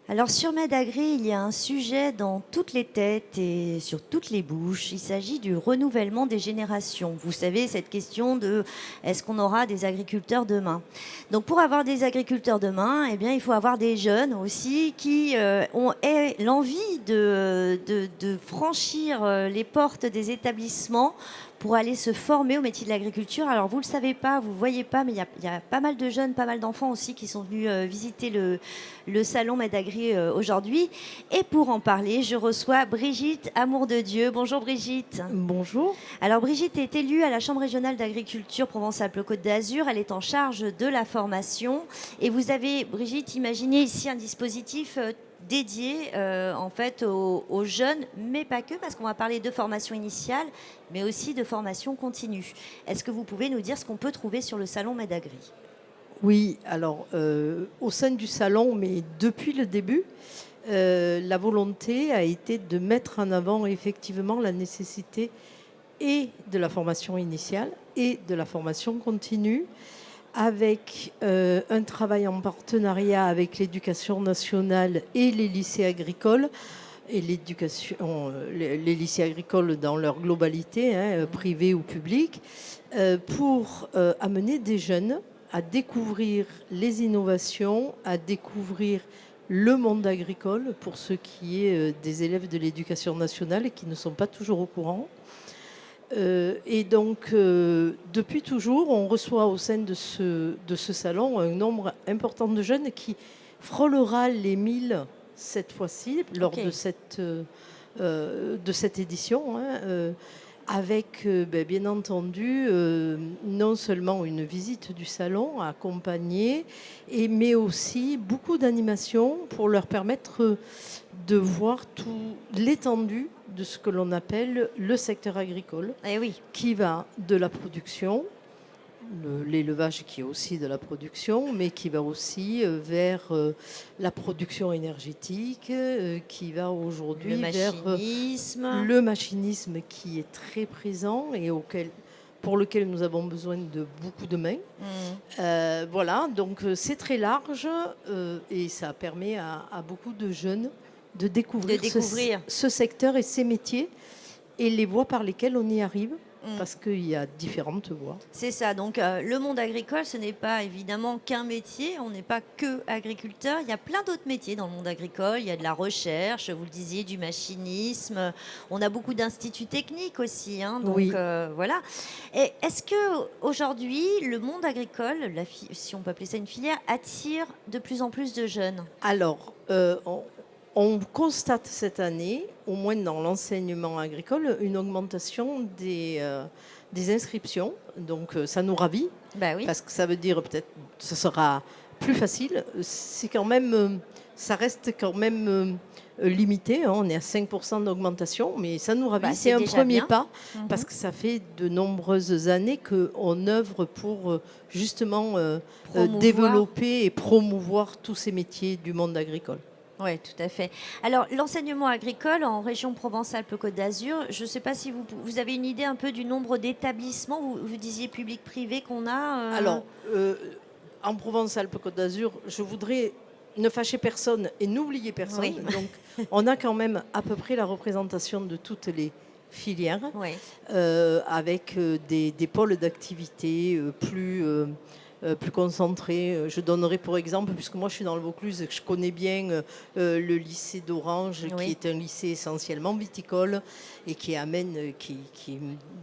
Alors sur Medagri, il y a un sujet dans toutes les têtes et sur toutes les bouches. Il s'agit du renouvellement des générations. Vous savez, cette question de est-ce qu'on aura des agriculteurs demain? Donc pour avoir des agriculteurs demain, eh bien, il faut avoir des jeunes aussi qui aient l'envie de franchir les portes des établissements pour aller se former au métier de l'agriculture. Alors vous ne le savez pas, vous ne voyez pas, mais il y a pas mal de jeunes, pas mal d'enfants aussi qui sont venus visiter le salon Medagri aujourd'hui. Et pour en parler, je reçois Brigitte Amour de Dieu. Bonjour Brigitte. Bonjour. Alors Brigitte est élue à la Chambre régionale d'agriculture Provence-Alpes-Côte d'Azur. Elle est en charge de la formation. Et vous avez, Brigitte, imaginé ici un dispositif dédié en fait aux jeunes, mais pas que, parce qu'on va parler de formation initiale, mais aussi de formation continue. Est-ce que vous pouvez nous dire ce qu'on peut trouver sur le salon Medagri? Oui, alors au sein du salon, mais depuis le début, la volonté a été de mettre en avant effectivement la nécessité et de la formation initiale et de la formation continue, avec un travail en partenariat avec l'éducation nationale et les lycées agricoles, et l'éducation, les lycées agricoles dans leur globalité, hein, privés ou publics, pour amener des jeunes à découvrir les innovations, à découvrir le monde agricole pour ceux qui est des élèves de l'éducation nationale et qui ne sont pas toujours au courant. Et donc, depuis toujours, on reçoit au sein de ce salon un nombre important de jeunes qui frôlera les 1000 cette fois-ci, lors Ok. de cette édition, hein, avec bien entendu non seulement une visite du salon accompagnée, mais aussi beaucoup d'animations pour leur permettre de voir tout l'étendue de ce que l'on appelle le secteur agricole, Eh oui. qui va de la production, l'élevage qui est aussi de la production, mais qui va aussi vers la production énergétique, qui va Le aujourd'hui vers machinisme. le machinisme qui est très présent et pour lequel nous avons besoin de beaucoup de mains. Voilà, donc c'est très large et ça permet à beaucoup de jeunes de De découvrir découvrir. ce secteur et ces métiers et les voies par lesquelles on y arrive, Mm. parce qu'il y a différentes voies. C'est ça. Donc, le monde agricole, ce n'est pas évidemment qu'un métier. On n'est pas que agriculteur. Il y a plein d'autres métiers dans le monde agricole. Il y a de la recherche, vous le disiez, du machinisme. On a beaucoup d'instituts techniques aussi, hein. Donc, Oui. voilà. Et est-ce que aujourd'hui, le monde agricole, si on peut appeler ça une filière, attire de plus en plus de jeunes? Alors, on constate cette année, au moins dans l'enseignement agricole, une augmentation des inscriptions. Donc, ça nous ravit, Bah oui. parce que ça veut dire peut-être que ce sera plus facile. C'est quand même, ça reste quand même limité, hein. On est à 5% d'augmentation, mais ça nous ravit. Bah, C'est c'est un déjà premier bien. pas, parce Mhm. que ça fait de nombreuses années qu'on œuvre pour justement Promouvoir. développer et promouvoir tous ces métiers du monde agricole. Oui, tout à fait. Alors, l'enseignement agricole en région Provence-Alpes-Côte d'Azur, je ne sais pas si vous avez une idée un peu du nombre d'établissements, vous disiez public-privé qu'on a Alors, en Provence-Alpes-Côte d'Azur, je voudrais ne fâcher personne et n'oublier personne. Oui, Donc, on a quand même à peu près la représentation de toutes les filières, oui. avec des pôles d'activité plus concentrés. Je donnerai pour exemple, puisque moi je suis dans le Vaucluse et que je connais bien le lycée d'Orange, qui Oui. est un lycée essentiellement viticole et qui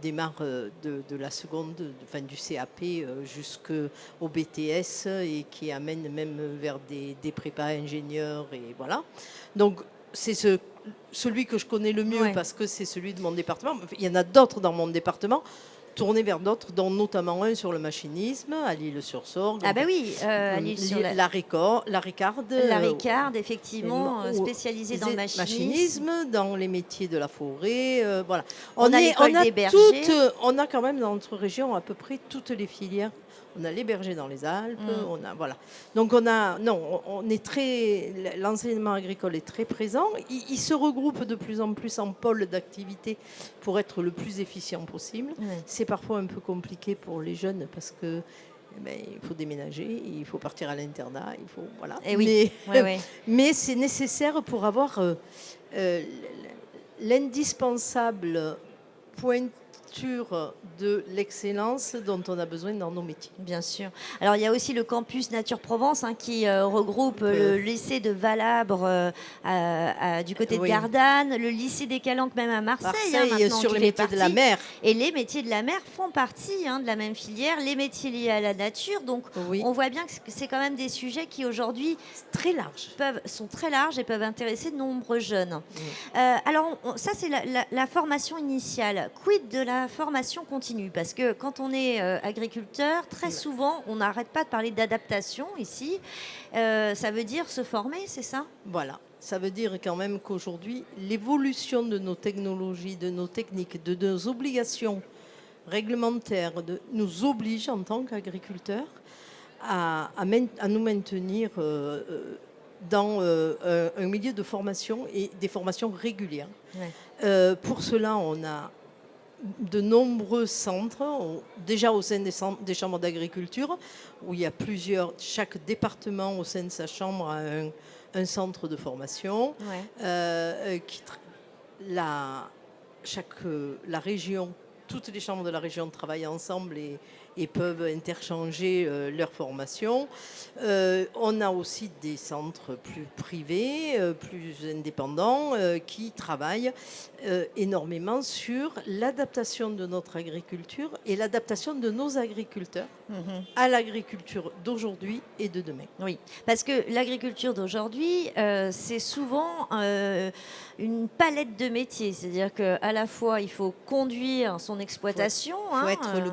démarre de la seconde, enfin du CAP jusqu'au BTS, et qui amène même vers des prépas ingénieurs, et voilà. Donc c'est celui que je connais le mieux, Ouais. parce que c'est celui de mon département. Il y en a d'autres dans mon département, tournés vers d'autres, dont notamment un sur le machinisme à L'Isle-sur-Sorgue, Ah bah enfin, oui, à Lille sur la Ricarde, la Ricarde, effectivement, ou spécialisée dans le machinisme. machinisme, dans les métiers de la forêt, voilà. On a l'école des bergers. On a quand même dans notre région à peu près toutes les filières. On a les bergers dans les Alpes, Mm. on a, voilà. Donc on a, non, on est l'enseignement agricole est très présent. Il se regroupe de plus en plus en pôles d'activité pour être le plus efficient possible. Ouais. C'est parfois un peu compliqué pour les jeunes, parce que eh ben, il faut déménager, il faut partir à l'internat, il faut voilà. Et oui, ouais, ouais. Mais c'est nécessaire pour avoir l'indispensable pointure de l'excellence dont on a besoin dans nos métiers. Bien sûr. Alors, il y a aussi le campus Nature Provence qui regroupe le lycée de Valabre du côté de Oui. Gardanne, le lycée des Calanques même à Marseille, maintenant, sur qui les fait métiers de la partie. mer. Et les métiers de la mer font partie de la même filière, les métiers liés à la nature. Donc, Oui. on voit bien que c'est quand même des sujets qui, aujourd'hui, Très large. sont très larges et peuvent intéresser de nombreux jeunes. Oui. Alors, ça, c'est la formation initiale. Quid de la formation continue? Parce que quand on est agriculteur, très souvent, on n'arrête pas de parler d'adaptation ici. Ça veut dire se former, c'est ça? Voilà. Ça veut dire quand même qu'aujourd'hui, l'évolution de nos technologies, de nos techniques, de nos obligations réglementaires nous oblige en tant qu'agriculteurs à nous maintenir dans un milieu de formation et des formations régulières. Ouais. Pour cela, on a de nombreux centres, déjà au sein des chambres d'agriculture, où il y a chaque département au sein de sa chambre a un centre de formation. Ouais. La région, toutes les chambres de la région travaillent ensemble et peuvent interchanger leur formation. On a aussi des centres plus privés, plus indépendants, qui travaillent énormément sur l'adaptation de notre agriculture et l'adaptation de nos agriculteurs à l'agriculture d'aujourd'hui et de demain. Oui, parce que l'agriculture d'aujourd'hui, c'est souvent une palette de métiers. C'est-à-dire qu'à la fois, il faut conduire son exploitation. Il faut être le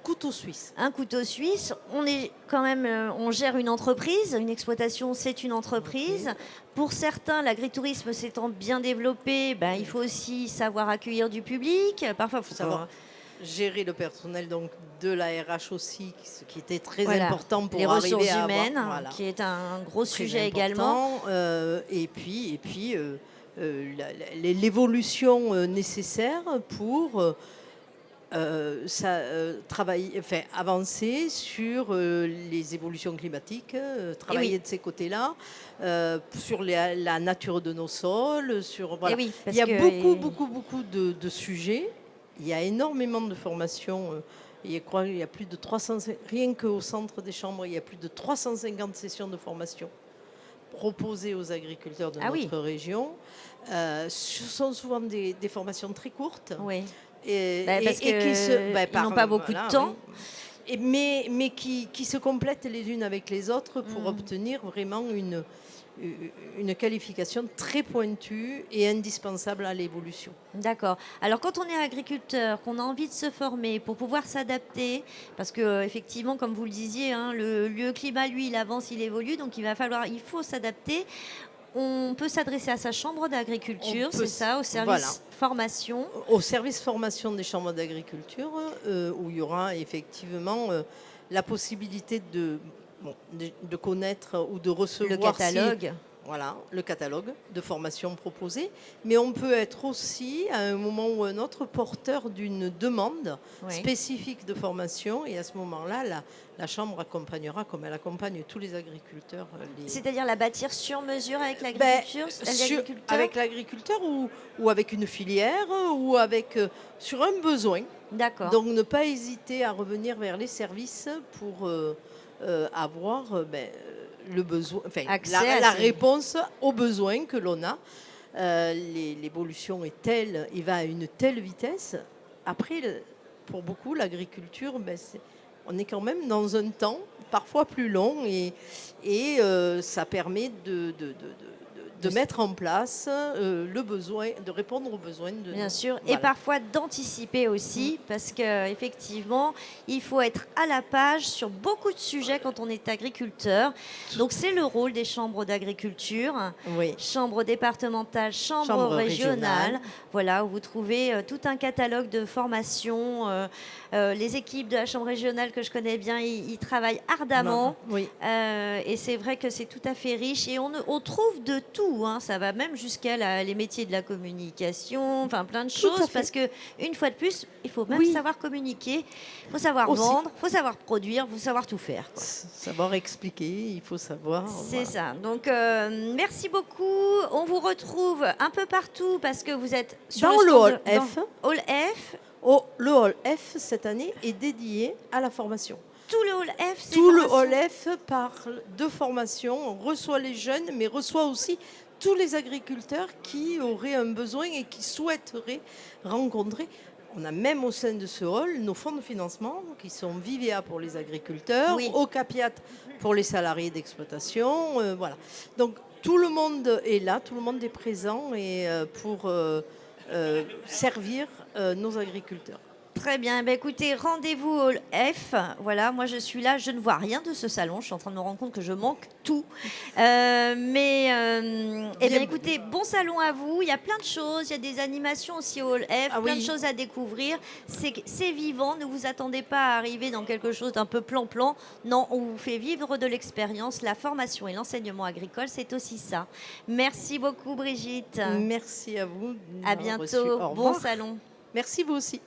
couteau suisse. Un couteau suisse. On est quand même, on gère une entreprise. Une exploitation, c'est une entreprise. Okay. Pour certains, l'agritourisme s'étant bien développé, il faut aussi savoir accueillir du public. Parfois, il faut savoir gérer le personnel donc de la RH aussi, ce qui était très important pour les arriver ressources à humaines, avoir, qui est un gros très sujet important. également. Et puis l'évolution nécessaire pour avancer sur les évolutions climatiques, travailler de ces côtés-là, sur la nature de nos sols, voilà. Il y a beaucoup de sujets. Il y a énormément de formations. Il y a plus de 300, rien qu'au centre des chambres, il y a plus de 350 sessions de formation proposées aux agriculteurs de notre région. Ce sont souvent des formations très courtes. Oui. Parce qu'ils n'ont pas beaucoup de temps. Oui. Mais qui se complètent les unes avec les autres pour obtenir vraiment une qualification très pointue et indispensable à l'évolution. D'accord. Alors quand on est agriculteur, qu'on a envie de se former pour pouvoir s'adapter, parce que effectivement, comme vous le disiez, le climat, lui, il avance, il évolue, donc il faut s'adapter. On peut s'adresser à sa chambre d'agriculture, c'est ça, au service formation. Au service formation des chambres d'agriculture, où il y aura effectivement la possibilité de connaître ou de recevoir le catalogue. Voilà, le catalogue de formations proposées. Mais on peut être aussi, à un moment ou un autre, porteur d'une demande spécifique de formation. Et à ce moment-là, la Chambre accompagnera, comme elle accompagne tous les agriculteurs. C'est-à-dire la bâtir sur mesure avec l'agriculture avec l'agriculteur ou avec une filière ou sur un besoin. D'accord. Donc ne pas hésiter à revenir vers les services pour avoir le besoin, la réponse aux besoins que l'on a. L'évolution est telle et va à une telle vitesse. Après, pour beaucoup, l'agriculture, on est quand même dans un temps parfois plus long et ça permet de mettre en place le besoin, de répondre aux besoins. Bien sûr, et parfois d'anticiper aussi, parce qu'effectivement, il faut être à la page sur beaucoup de sujets quand on est agriculteur. Donc c'est le rôle des chambres d'agriculture, chambres départementales, chambres régionales, voilà, où vous trouvez tout un catalogue de formations. Les équipes de la chambre régionale que je connais bien, ils travaillent ardemment. Et c'est vrai que c'est tout à fait riche et on trouve de tout. tout, hein, ça va même jusqu'à les métiers de la communication, enfin plein de Tout à choses, fait. parce que une fois de plus, il faut même Oui. savoir communiquer, il faut savoir Aussi. vendre, il faut savoir produire, il faut savoir tout faire, quoi. Savoir expliquer, il faut savoir. C'est Voilà. ça. Donc, merci beaucoup. On vous retrouve un peu partout parce que vous êtes sur Dans le le stand hall dans F. Hall F. Le hall F, cette année, est dédié à la formation. Tout le Hall F, c'est Tout le formation. hall F parle de formation, on reçoit les jeunes, mais reçoit aussi tous les agriculteurs qui auraient un besoin et qui souhaiteraient rencontrer. On a même au sein de ce hall nos fonds de financement qui sont Vivea pour les agriculteurs, Oui. Ocapiat pour les salariés d'exploitation. Voilà. Donc tout le monde est là, tout le monde est présent et pour servir nos agriculteurs. Très bien. Eh ben, écoutez, rendez-vous au Hall F. Voilà, moi je suis là, je ne vois rien de ce salon. Je suis en train de me rendre compte que je manque tout. Eh bien, écoutez, bon salon à vous. Il y a plein de choses. Il y a des animations aussi au Hall F, Ah plein de oui. choses à découvrir. C'est vivant. Ne vous attendez pas à arriver dans quelque chose d'un peu plan-plan. Non, on vous fait vivre de l'expérience. La formation et l'enseignement agricole, c'est aussi ça. Merci beaucoup, Brigitte. Merci à vous. de À m'avoir reçu. bientôt. Au Bon revoir. salon. Merci vous aussi.